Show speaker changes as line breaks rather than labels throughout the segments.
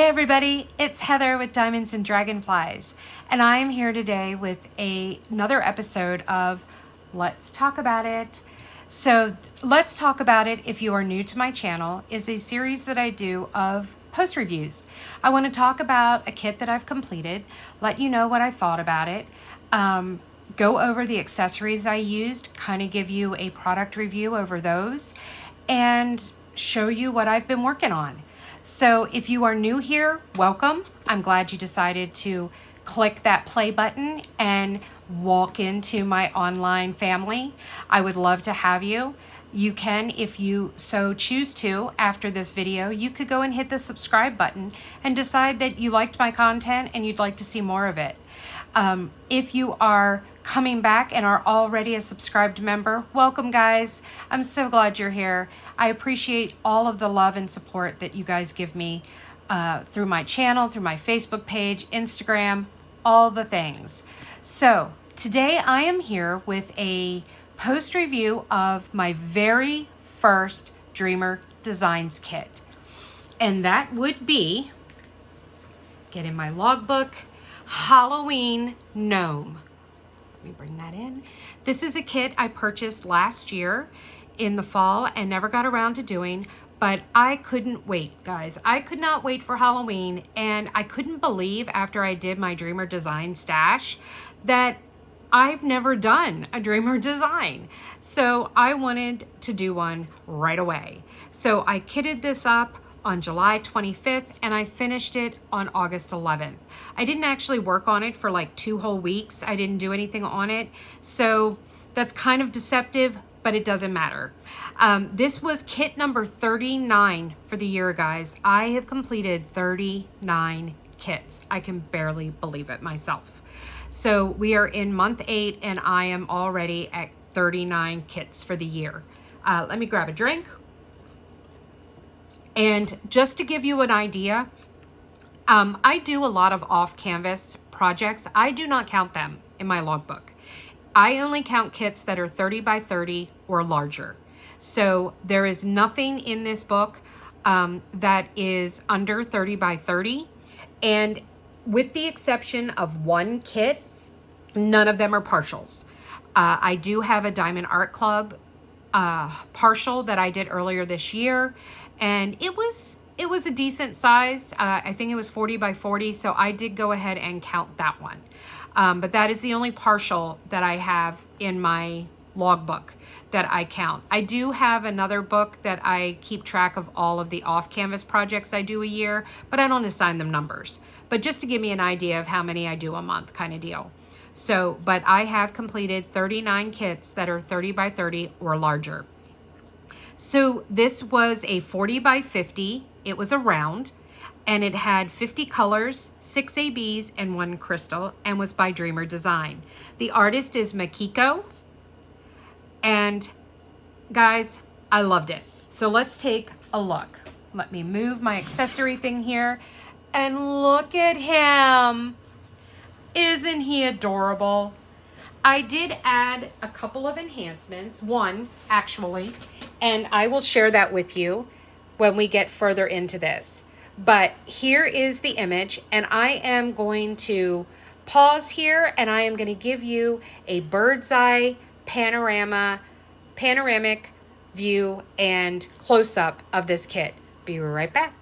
everybody, it's Heather with Diamonds and Dragonflies, and I am here today with another episode of Let's Talk About It. So, Let's Talk About It, if you are new to my channel, is a series that I do of post reviews. I want to talk about a kit that I've completed, let you know what I thought about it, go over the accessories I used, kind of give you a product review over those, and show you what I've been working on. So if you are new here, welcome. I'm glad you decided to click that play button and walk into my online family. I would love to have you. You can, if you so choose to, after this video, you could go and hit the subscribe button and decide that you liked my content and you'd like to see more of it. If you are coming back and are already a subscribed member, welcome guys. I'm so glad you're here. I appreciate all of the love and support that you guys give me through my channel, through my Facebook page, Instagram, all the things. So today I am here with a post review of my very first Dreamer Designs kit. And that would be, get in my logbook, Halloween Gnome. Let me bring that in. This is a kit I purchased last year in the fall and never got around to doing, but I couldn't wait, guys. I could not wait for Halloween, and I couldn't believe after I did my Dreamer Design stash that I've never done a Dreamer Design. So I wanted to do one right away. So I kitted this up on July 25th and I finished it on August 11th. I didn't actually work on it for like 2 whole weeks. I didn't do anything on it. So that's kind of deceptive, but it doesn't matter. This was kit number 39 for the year, guys. I have completed 39 kits. I can barely believe it myself. So we are in month 8 and I am already at 39 kits for the year. Let me grab a drink. And just to give you an idea, I do a lot of off-canvas projects. I do not count them in my logbook. I only count kits that are 30 by 30 or larger. So there is nothing in this book that is under 30 by 30. And with the exception of one kit, none of them are partials. I do have a Diamond Art Club partial that I did earlier this year, and it was a decent size. I think it was 40 by 40, so I did go ahead and count that one. But that is the only partial that I have in my logbook that I count. I do have another book that I keep track of all of the off-canvas projects I do a year, but I don't assign them numbers. But just to give me an idea of how many I do a month kind of deal. So, but I have completed 39 kits that are 30 by 30 or larger. So this was a 40 by 50. It was a round, and it had 50 colors, 6 ABs, and 1 crystal, and was by Dreamer Design. The artist is Makiko, and guys, I loved it. So let's take a look. Let me move my accessory thing here, and look at him. Isn't he adorable? I did add a couple of enhancements, one actually, and I will share that with you when we get further into this. But here is the image, and I am going to pause here and I am going to give you a bird's eye panoramic view and close-up of this kit. Be right back.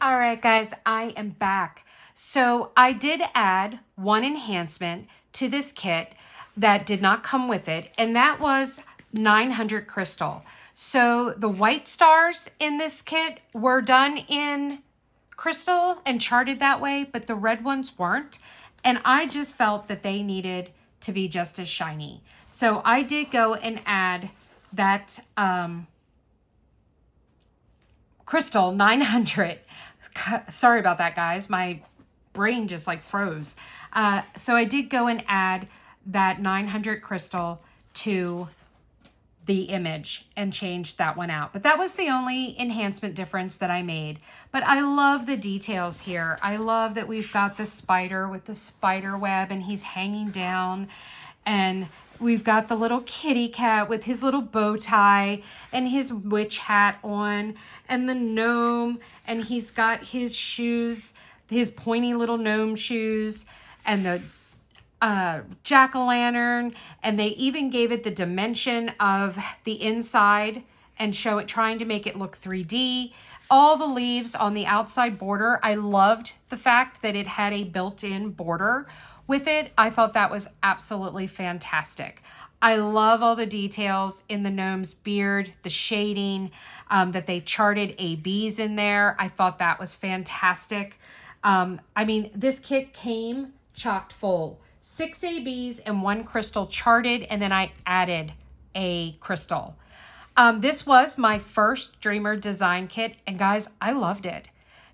All right, guys, I am back. So I did add one enhancement to this kit that did not come with it, and that was 900 crystal. So the white stars in this kit were done in crystal and charted that way, but the red ones weren't. And I just felt that they needed to be just as shiny. So I did go and add that crystal 900. Sorry about that, guys. My brain just like froze. So I did go and add that 900 crystal to the image and change that one out. But that was the only enhancement difference that I made. But I love the details here. I love that we've got the spider with the spider web and he's hanging down, and we've got the little kitty cat with his little bow tie and his witch hat on, and the gnome, and he's got his shoes, his pointy little gnome shoes, and the jack-o'-lantern, and they even gave it the dimension of the inside and show it, trying to make it look 3D. All the leaves on the outside border, I loved the fact that it had a built-in border with it. I thought that was absolutely fantastic. I love all the details in the gnome's beard, the shading, that they charted ABs in there. I thought that was fantastic. I mean, this kit came chocked full. 6 ABs and 1 crystal charted, and then I added a crystal. This was my first Dreamer design kit, and guys, I loved it.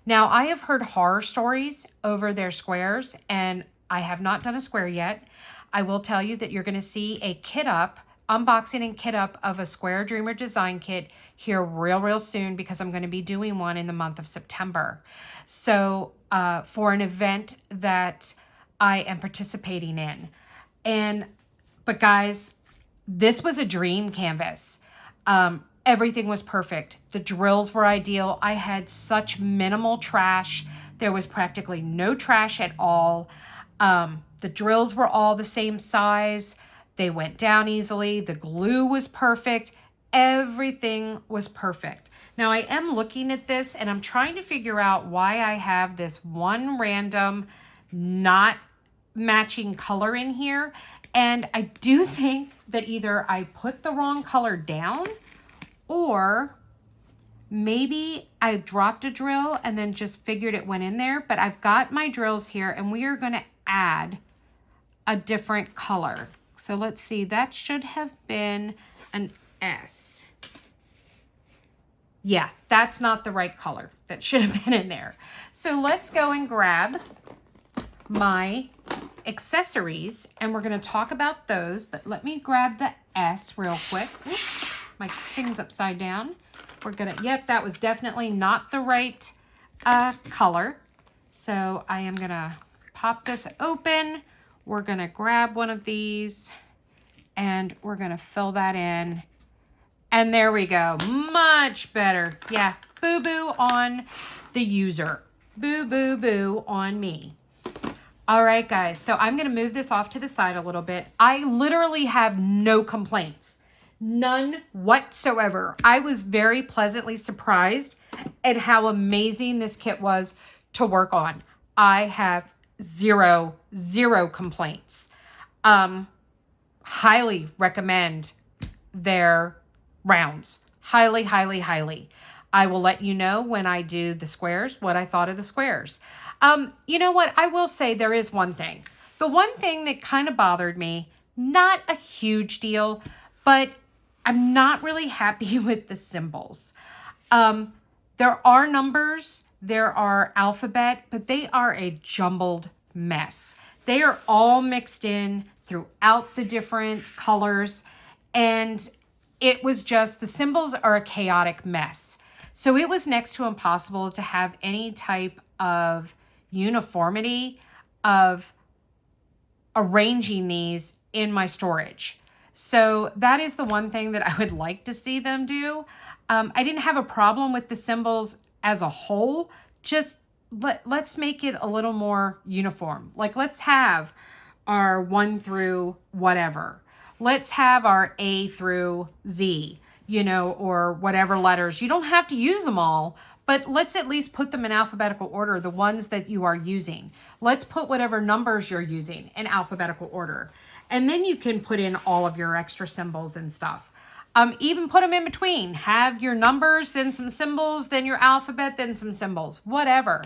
Now, I have heard horror stories over their squares, and I have not done a square yet. I will tell you that you're going to see a kit up, unboxing and kit up of a square Dreamer design kit here real soon, because I'm going to be doing one in the month of September. So for an event that I am participating in. But guys, this was a dream canvas. Everything was perfect. The drills were ideal. I had such minimal trash. There was practically no trash at all. The drills were all the same size. They went down easily. The glue was perfect. Everything was perfect. Now I am looking at this and I'm trying to figure out why I have this one random not matching color in here. And I do think that either I put the wrong color down, or maybe I dropped a drill and then just figured it went in there. But I've got my drills here and we are going to add a different color. So let's see, that should have been an S. Yeah, that's not the right color. That should have been in there. So let's go and grab my accessories and we're going to talk about those. But let me grab the S real quick. Oops, my thing's upside down. We're going to, yep, that was definitely not the right color. So I am going to pop this open. We're going to grab one of these and we're going to fill that in. And there we go. Much better. Yeah. Boo-boo on the user. Boo-boo-boo on me. All right, guys. So I'm going to move this off to the side a little bit. I literally have no complaints. None whatsoever. I was very pleasantly surprised at how amazing this kit was to work on. I have zero complaints. Highly recommend their rounds. Highly. I will let you know when I do the squares what I thought of the squares. You know what? I will say there is one thing. The one thing that kind of bothered me, not a huge deal, but I'm not really happy with the symbols. There are numbers, there are alphabet, but they are a jumbled mess. They are all mixed in throughout the different colors, and it was just, the symbols are a chaotic mess. So it was next to impossible to have any type of uniformity of arranging these in my storage. So that is the one thing that I would like to see them do. I didn't have a problem with the symbols as a whole. Just let's make it a little more uniform. Like, let's have our 1 through whatever. Let's have our A through Z, you know, or whatever letters. You don't have to use them all, but let's at least put them in alphabetical order, the ones that you are using. Let's put whatever numbers you're using in alphabetical order. And then you can put in all of your extra symbols and stuff. Even put them in between. Have your numbers, then some symbols, then your alphabet, then some symbols, whatever.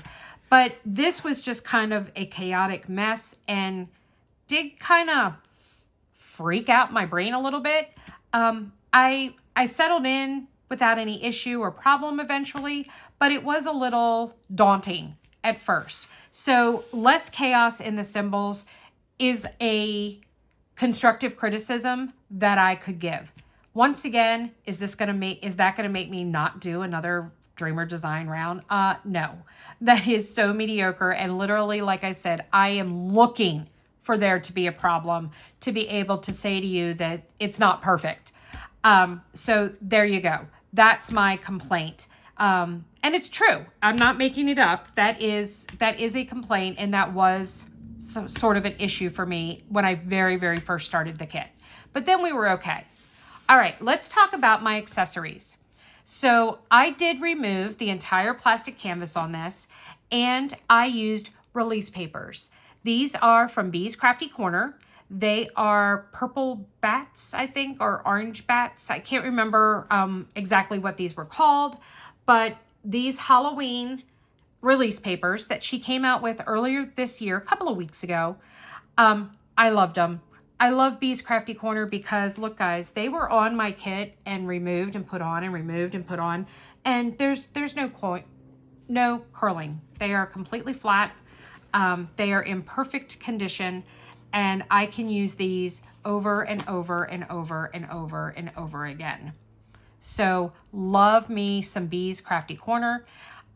But this was just kind of a chaotic mess and did kind of freak out my brain a little bit. I settled in without any issue or problem eventually, but it was a little daunting at first. So less chaos in the symbols is a constructive criticism that I could give. Once again, is that going to make me not do another Dreamer design round? No. That is so mediocre, and literally, like I said, I am looking for there to be a problem to be able to say to you that it's not perfect. So there you go. That's my complaint. And it's true. I'm not making it up. That is a complaint, and that was some sort of an issue for me when I very, very first started the kit. But then we were okay. All right, let's talk about my accessories. So I did remove the entire plastic canvas on this, and I used release papers. These are from Bee's Crafty Corner. They are purple bats, I think, or orange bats. I can't remember exactly what these were called, but these Halloween release papers that she came out with earlier this year, a couple of weeks ago, I loved them. I love Bee's Crafty Corner because, look guys, they were on my kit and removed and put on and removed and put on, and there's no curling. They are completely flat. They are in perfect condition, and I can use these over and over and over and over and over again. So love me some Bee's Crafty Corner.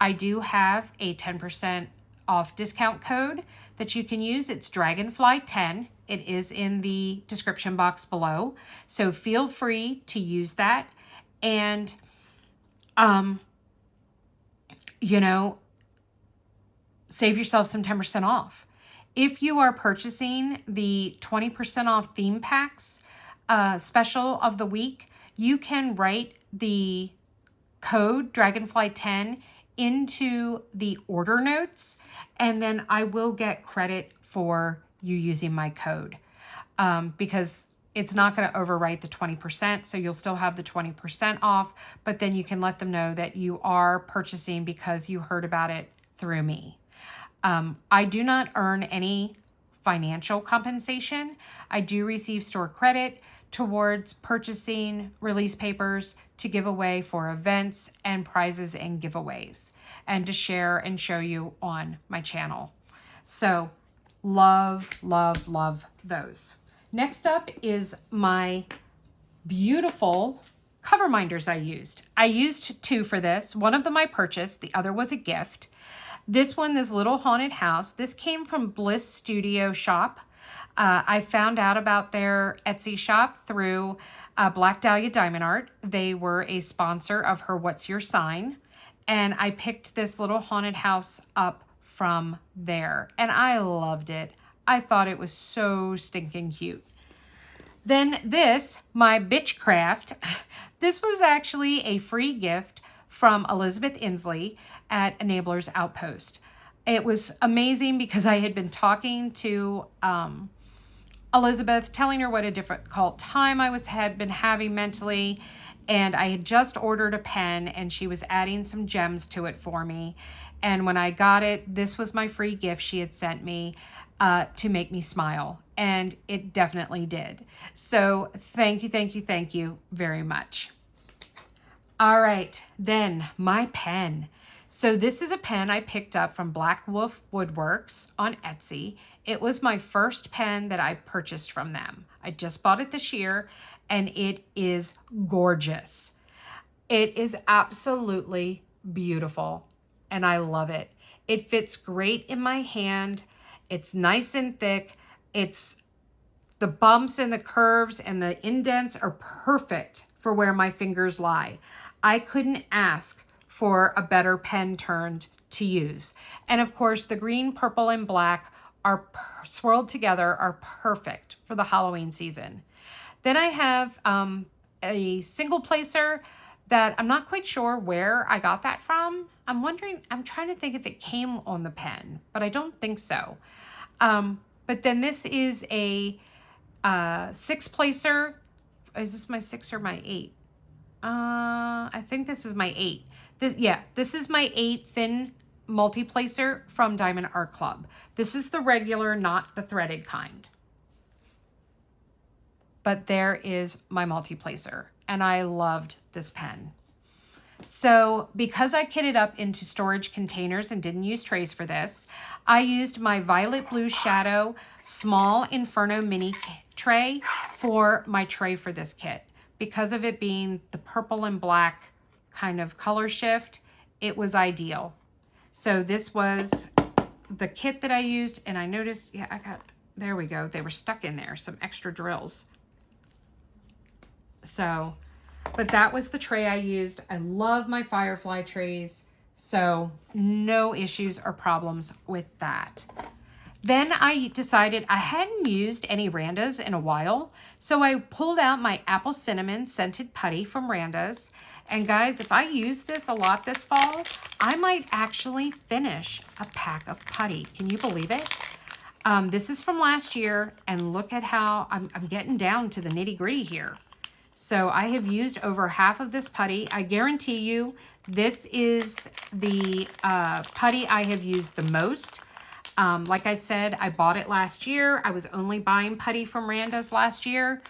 I do have a 10% off discount code that you can use. It's Dragonfly10. It is in the description box below. So feel free to use that. And, save yourself some 10% off. If you are purchasing the 20% off theme packs special of the week, you can write the code Dragonfly10 into the order notes, and then I will get credit for you using my code because it's not going to overwrite the 20%, so you'll still have the 20% off, but then you can let them know that you are purchasing because you heard about it through me. I do not earn any financial compensation. I do receive store credit towards purchasing release papers to give away for events and prizes and giveaways, and to share and show you on my channel. So love, love, love those. Next up is my beautiful cover minders I used. I used two for this. One of them I purchased, the other was a gift. This one, this little haunted house, this came from Bliss Studio Shop. I found out about their Etsy shop through Black Dahlia Diamond Art. They were a sponsor of her What's Your Sign? And I picked this little haunted house up from there, and I loved it. I thought it was so stinking cute. Then this, my Bitchcraft, this was actually a free gift from Elizabeth Inslee at Enabler's Outpost. It was amazing because I had been talking to Elizabeth, telling her what a difficult time I had been having mentally, and I had just ordered a pen, and she was adding some gems to it for me. And when I got it, this was my free gift she had sent me to make me smile, and it definitely did. So thank you, thank you, thank you very much. All right, then my pen. So this is a pen I picked up from Black Wolf Woodworks on Etsy. It was my first pen that I purchased from them. I just bought it this year, and it is gorgeous. It is absolutely beautiful, and I love it. It fits great in my hand. It's nice and thick. The bumps and the curves and the indents are perfect for where my fingers lie. I couldn't ask for a better pen turned to use. And of course, the green, purple, and black are swirled together are perfect for the Halloween season. Then I have a single placer that I'm not quite sure where I got that from. I'm trying to think if it came on the pen, but I don't think so. But then this is a 6-placer. Is this my 6 or my 8? I think this is my 8. This is my 8 thin multi-placer from Diamond Art Club. This is the regular, not the threaded kind. But there is my multi-placer, and I loved this pen. So because I kitted up into storage containers and didn't use trays for this, I used my Violet Blue Shadow Small Inferno Mini tray for my tray for this kit. Because of it being the purple and black kind of color shift, it was ideal. So this was the kit that I used, and I noticed, there we go. They were stuck in there, some extra drills. So, but that was the tray I used. I love my Firefly trays, so no issues or problems with that. Then I decided I hadn't used any Randas in a while, so I pulled out my Apple Cinnamon Scented Putty from Randas. And guys, if I use this a lot this fall, I might actually finish a pack of putty. Can you believe it? This is from last year, and look at how I'm getting down to the nitty-gritty here. So I have used over half of this putty. I guarantee you this is the putty I have used the most. Like I said, I bought it last year. I was only buying putty from Randas last year,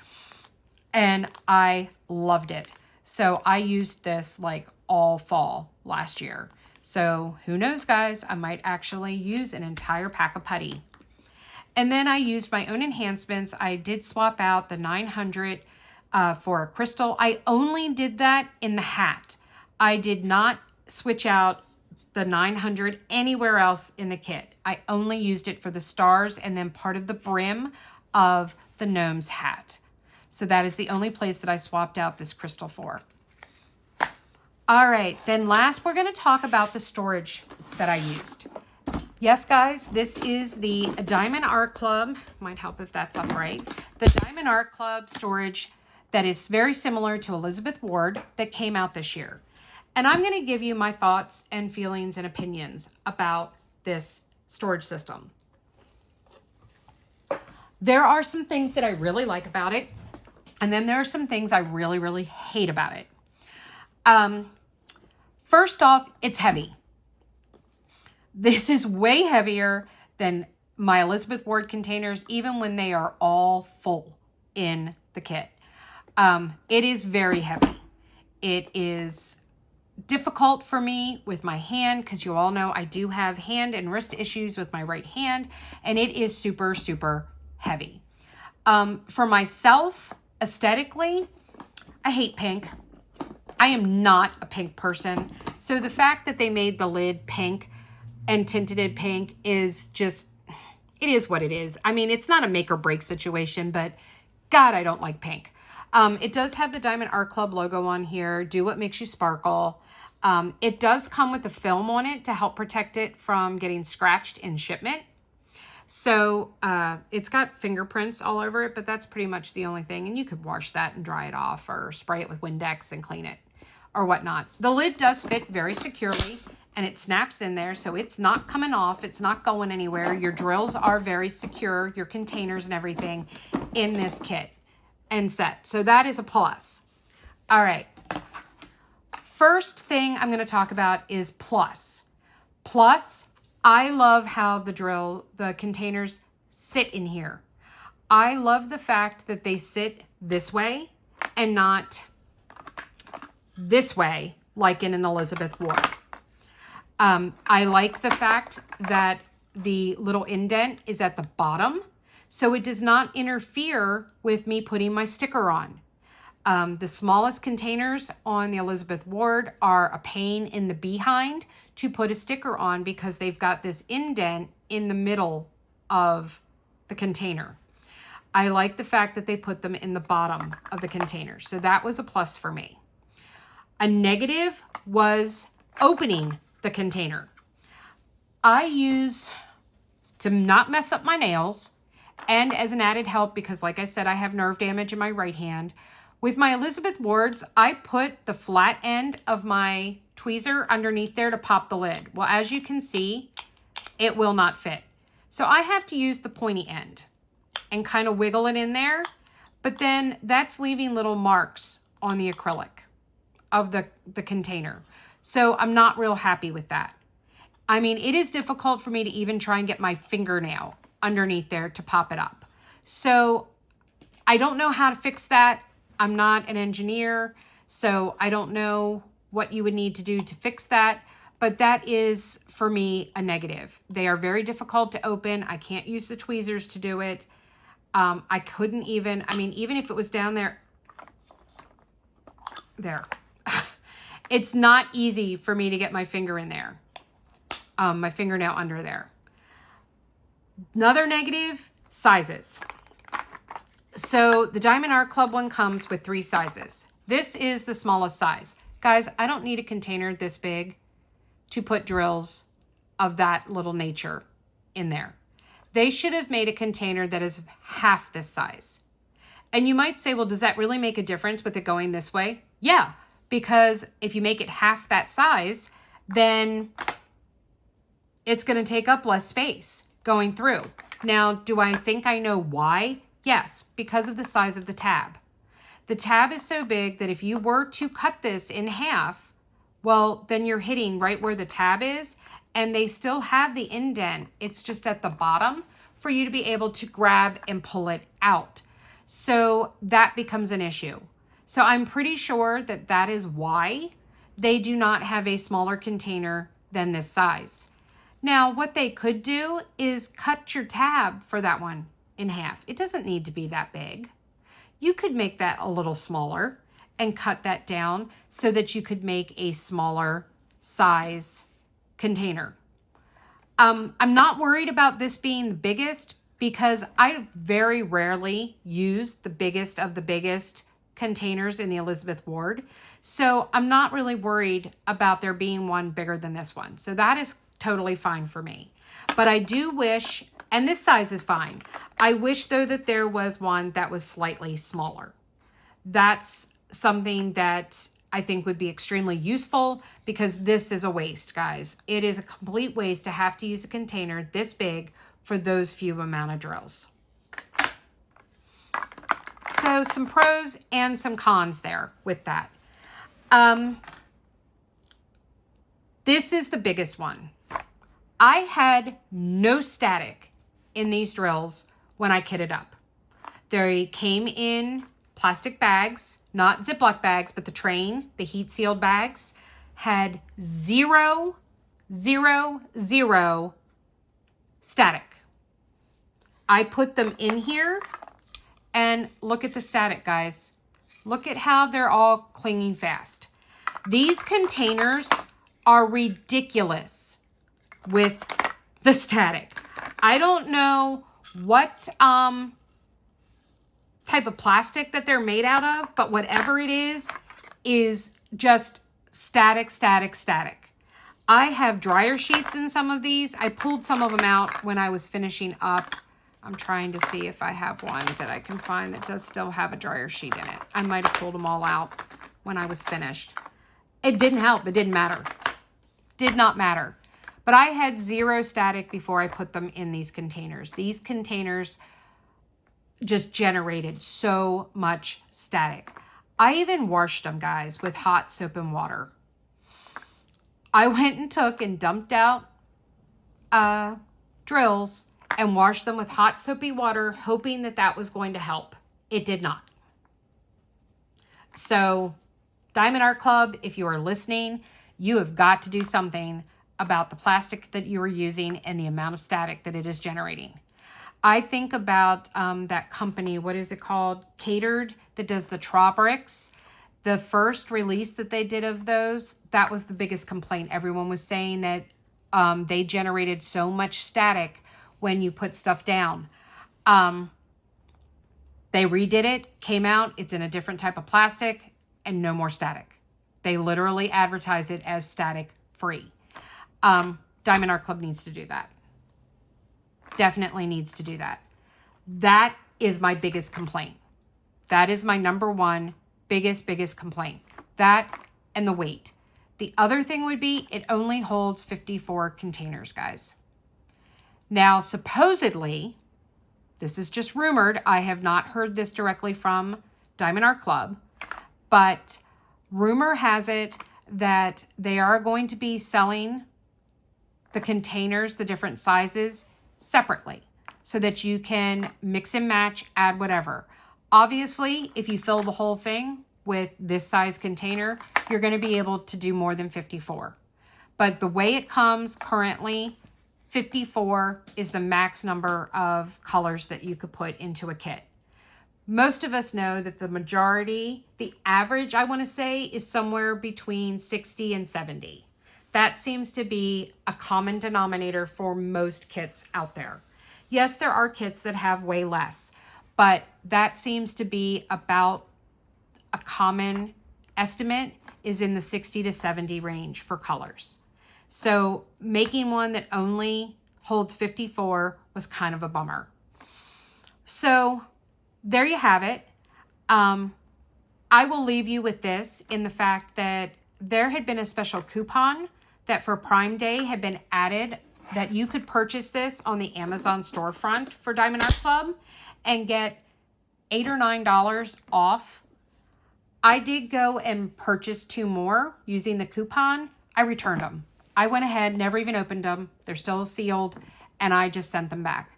and I loved it. So I used this like all fall last year. So who knows, guys, I might actually use an entire pack of putty. And then I used my own enhancements. I did swap out the 900 for a crystal. I only did that in the hat. I did not switch out the 900 anywhere else in the kit. I only used it for the stars and then part of the brim of the gnome's hat. So that is the only place that I swapped out this crystal for. All right, then last we're going to talk about the storage that I used. Yes, guys, this is the Diamond Art Club. Might help if that's upright. The Diamond Art Club storage that is very similar to Elizabeth Ward that came out this year. And I'm going to give you my thoughts and feelings and opinions about this storage system. There are some things that I really like about it, and then there are some things I really, really hate about it. First off, it's heavy. This is way heavier than my Elizabeth Ward containers, even when they are all full in the kit. It is very heavy. It is difficult for me with my hand because you all know I do have hand and wrist issues with my right hand, and it is super, super heavy. For myself, aesthetically, I hate pink. I am not a pink person. So the fact that they made the lid pink and tinted it pink is just, it is what it is. I mean, it's not a make or break situation, but God, I don't like pink. It does have the Diamond Art Club logo on here. Do what makes you sparkle. It does come with a film on it to help protect it from getting scratched in shipment. So it's got fingerprints all over it, but that's pretty much the only thing. And you could wash that and dry it off or spray it with Windex and clean it or whatnot. The lid does fit very securely and it snaps in there. So it's not coming off. It's not going anywhere. Your drills are very secure, your containers and everything in this kit and set. So that is a plus. All right. First thing I'm going to talk about is plus. Plus, I love how the containers sit in here. I love the fact that they sit this way and not this way like in an Elizabeth Ward. I like the fact that the little indent is at the bottom, so it does not interfere with me putting my sticker on. The smallest containers on the Elizabeth Ward are a pain in the behind to put a sticker on because they've got this indent in the middle of the container. I like the fact that they put them in the bottom of the container. So that was a plus for me. A negative was opening the container. I use, to not mess up my nails, and as an added help, because like I said, I have nerve damage in my right hand, With my Elizabeth Wards, I put the flat end of my tweezer underneath there to pop the lid. Well, as you can see, it will not fit. So I have to use the pointy end and kind of wiggle it in there. But then that's leaving little marks on the acrylic of the container. So I'm not real happy with that. I mean, it is difficult for me to even try and get my fingernail underneath there to pop it up. So I don't know how to fix that. I'm not an engineer, so I don't know what you would need to do to fix that, but that is, for me, a negative. They are very difficult to open. I can't use the tweezers to do it. I couldn't even, I mean, even if it was down there, it's not easy for me to get my finger in there, my fingernail under there. Another negative, sizes. So the Diamond Art Club one comes with 3 sizes. This is the smallest size. Guys, I don't need a container this big to put drills of that little nature in there. They should have made a container that is half this size. And you might say, well, does that really make a difference with it going this way? Yeah, because if you make it half that size, then it's going to take up less space going through. Now, do I think I know why? Yes, because of the size of the tab. The tab is so big that if you were to cut this in half, well, then you're hitting right where the tab is, and they still have the indent. It's just at the bottom for you to be able to grab and pull it out. So that becomes an issue. So I'm pretty sure that that is why they do not have a smaller container than this size. Now, what they could do is cut your tab for that one in half. It doesn't need to be that big. You could make that a little smaller and cut that down so that you could make a smaller size container. I'm not worried about this being the biggest because I very rarely use the biggest of the biggest containers in the Elizabeth Ward. So I'm not really worried about there being one bigger than this one. So that is totally fine for me. But I do wish, and this size is fine. I wish though that there was one that was slightly smaller. That's something that I think would be extremely useful because this is a waste, guys. It is a complete waste to have to use a container this big for those few amount of drills. So some pros and some cons there with that. This is the biggest one. I had no static in these drills when I kitted up. They came in plastic bags, not Ziploc bags, but the train, the heat sealed bags, had 0, 0, 0 static. I put them in here and look at the static, guys. Look at how they're all clinging fast. These containers are ridiculous with the static. I don't know what type of plastic that they're made out of, but whatever it is just static, static, static. I have dryer sheets in some of these. I pulled some of them out when I was finishing up. I'm trying to see if I have one that I can find that does still have a dryer sheet in it. I might have pulled them all out when I was finished. It didn't help. It didn't matter. Did not matter. But I had 0 static before I put them in these containers. These containers just generated so much static. I even washed them, guys, with hot soap and water. I went and took and dumped out drills and washed them with hot soapy water, hoping that that was going to help. It did not. So, Diamond Art Club, if you are listening, you have got to do something about the plastic that you are using and the amount of static that it is generating. I think about that company, what is it called? Catered, that does the Traw bricks. The first release that they did of those, that was the biggest complaint. Everyone was saying that they generated so much static when you put stuff down. They redid it, came out, it's in a different type of plastic, and no more static. They literally advertise it as static free. Diamond Art Club needs to do that. Definitely needs to do that. That is my biggest complaint. That is my number one biggest complaint. That and the weight. The other thing would be it only holds 54 containers, guys. Now, supposedly, this is just rumored. I have not heard this directly from Diamond Art Club, but rumor has it that they are going to be selling the containers, the different sizes, separately so that you can mix and match, add whatever. Obviously, if you fill the whole thing with this size container, you're going to be able to do more than 54. But the way it comes currently, 54 is the max number of colors that you could put into a kit. Most of us know that the majority, the average, I want to say, is somewhere between 60 and 70. That seems to be a common denominator for most kits out there. Yes, there are kits that have way less, but that seems to be about a common estimate is in the 60 to 70 range for colors. So making one that only holds 54 was kind of a bummer. So there you have it. I will leave you with this in the fact that there had been a special coupon that for Prime Day had been added that you could purchase this on the Amazon storefront for Diamond Art Club and get $8 or $9 off. I did go and purchase 2 more using the coupon. I returned them. I went ahead, never even opened them. They're still sealed, and I just sent them back.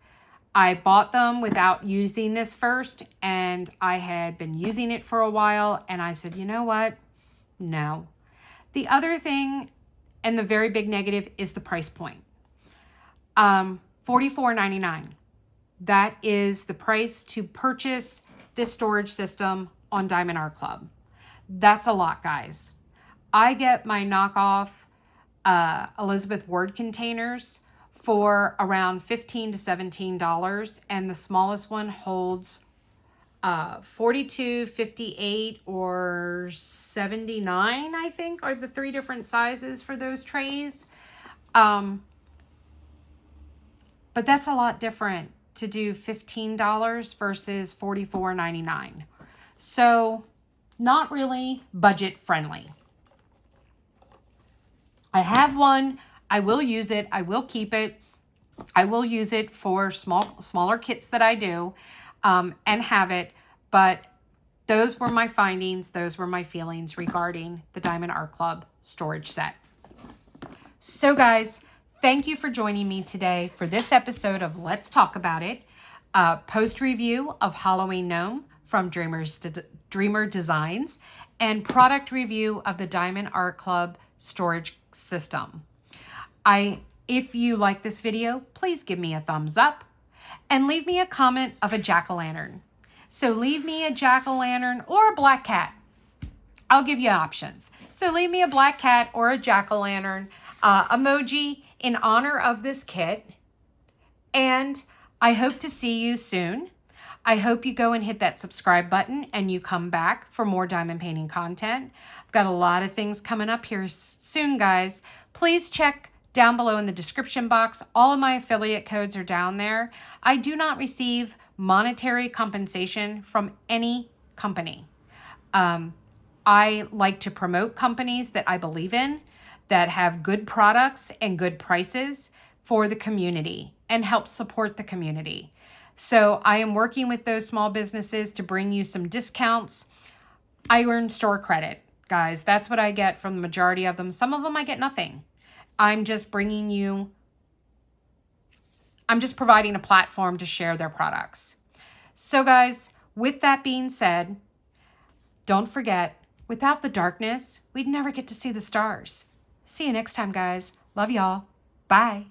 I bought them without using this first, and I had been using it for a while, and I said, you know what? No. The other thing, and the very big negative, is the price point. $44.99. That is the price to purchase this storage system on Diamond Art Club. That's a lot, guys. I get my knockoff Elizabeth Ward containers for around $15 to $17, and the smallest one holds 42, 58, or 79, I think, are the 3 different sizes for those trays. But that's a lot different to do $15 versus $44.99. So not really budget friendly. I have one. I will use it. I will keep it. I will use it for smaller kits that I do and have it. But those were my findings. Those were my feelings regarding the Diamond Art Club storage set. So guys, thank you for joining me today for this episode of Let's Talk About It. Post review of Halloween Gnome from Dreamer Designs, and product review of the Diamond Art Club storage system. If you like this video, please give me a thumbs up and leave me a comment of a jack-o'-lantern. So leave me a jack-o'-lantern or a black cat. I'll give you options. So leave me a black cat or a jack-o'-lantern emoji in honor of this kit. And I hope to see you soon. I hope you go and hit that subscribe button and you come back for more diamond painting content. I've got a lot of things coming up here soon, guys. Please check down below in the description box. All of my affiliate codes are down there. I do not receive monetary compensation from any company. I like to promote companies that I believe in, that have good products and good prices for the community and help support the community. So I am working with those small businesses to bring you some discounts. I earn store credit, guys. That's what I get from the majority of them. Some of them I get nothing. I'm just providing a platform to share their products. So guys, with that being said, don't forget, without the darkness, we'd never get to see the stars. See you next time, guys. Love y'all. Bye.